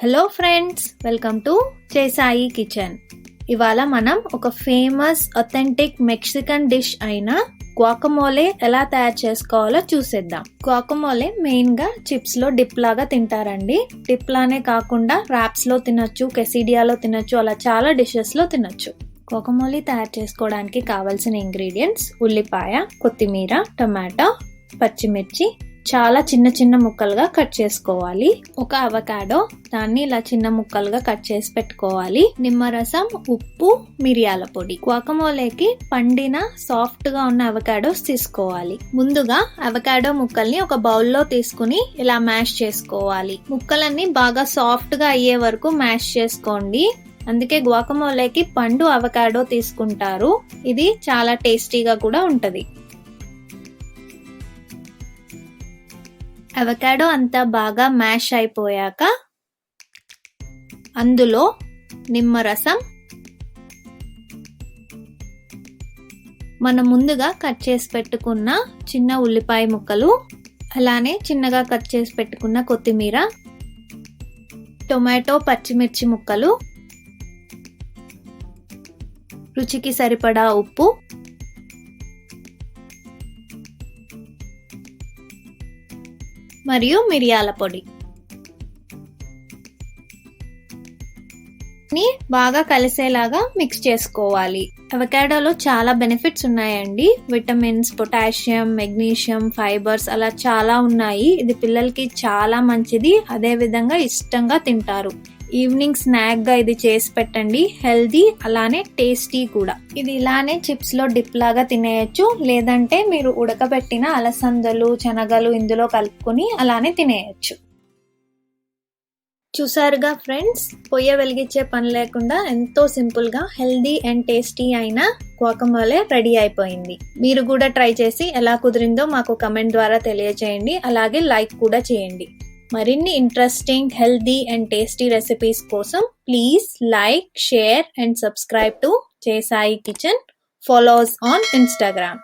Hello friends, welcome to చేసాయి kitchen. ఇవాళ మనం ఒక ఫేమస్ అథెంటిక్ మెక్సికన్ డిష్ అయిన గ్వాకమోలే ఎలా తయారు చేసుకోవాలో చూసేద్దాం. గ్వాకమోలే మెయిన్ గా చిప్స్ లో డిప్ లాగా తింటారండి. డిప్ లానే కాకుండా ర్యాప్స్ లో తినొచ్చు, కెసిడియాలో తినొచ్చు, అలా చాలా డిషెస్ లో తినొచ్చు. గ్వాకమోలే తయారు చేసుకోవడానికి కావాల్సిన ఇంగ్రీడియంట్స్: ఉల్లిపాయ, కొత్తిమీర, టమాటో, పచ్చిమిర్చి, చాలా చిన్న చిన్న ముక్కలుగా కట్ చేసుకోవాలి. ఒక అవకాడో, దాన్ని ఇలా చిన్న ముక్కలుగా కట్ చేసి పెట్టుకోవాలి. నిమ్మరసం, ఉప్పు, మిరియాల పొడి. గ్వాకమోలేకి పండిన సాఫ్ట్ గా ఉన్న అవకాడోస్ తీసుకోవాలి. ముందుగా అవకాడో ముక్కల్ని ఒక బౌల్లో తీసుకుని ఇలా మ్యాష్ చేసుకోవాలి. ముక్కలన్నీ బాగా సాఫ్ట్ గా అయ్యే వరకు మ్యాష్ చేసుకోండి. అందుకే గ్వాకమోలేకి పండు అవకాడో తీసుకుంటారు. ఇది చాలా టేస్టీగా కూడా ఉంటది. అవకాడో అంతా బాగా మ్యాష్ అయిపోయాక అందులో నిమ్మరసం, మనం ముందుగా కట్ చేసి పెట్టుకున్న చిన్న ఉల్లిపాయ ముక్కలు, అలానే చిన్నగా కట్ చేసి పెట్టుకున్న కొత్తిమీర, టొమాటో, పచ్చిమిర్చి ముక్కలు, రుచికి సరిపడా ఉప్పు, మరియు మిరియాల పొడి ని బాగా కలిసేలాగా మిక్స్ చేసుకోవాలి. అవకాడోలో చాలా బెనిఫిట్స్ ఉన్నాయండి. విటమిన్స్, పొటాషియం, మెగ్నీషియం, ఫైబర్స్ అలా చాలా ఉన్నాయి. ఇది పిల్లలకి చాలా మంచిది. అదే విధంగా ఇష్టంగా తింటారు. ఈవినింగ్ స్నాక్ గా ఇది చేసి పెట్టండి. హెల్దీ, అలానే టేస్టీ కూడా. ఇది ఇలానే చిప్స్ లో డిప్ లాగా తినేయచ్చు, లేదంటే మీరు ఉడకబెట్టిన అలసందలు, శనగలు ఇందులో కలుపుకొని అలానే తినేయచ్చు. చూసారుగా ఫ్రెండ్స్, పొయ్య వెలిగించే పని లేకుండా ఎంతో సింపుల్ గా హెల్దీ అండ్ టేస్టీ అయిన గ్వాకమోలే రెడీ అయిపోయింది. మీరు కూడా ట్రై చేసి ఎలా కుదిరిందో మాకు కమెంట్ ద్వారా తెలియజేయండి. అలాగే లైక్ కూడా చేయండి. మరిన్ని interesting, healthy and tasty recipes కోసం please like, share and subscribe to చేసాయి kitchen. Follow us on Instagram.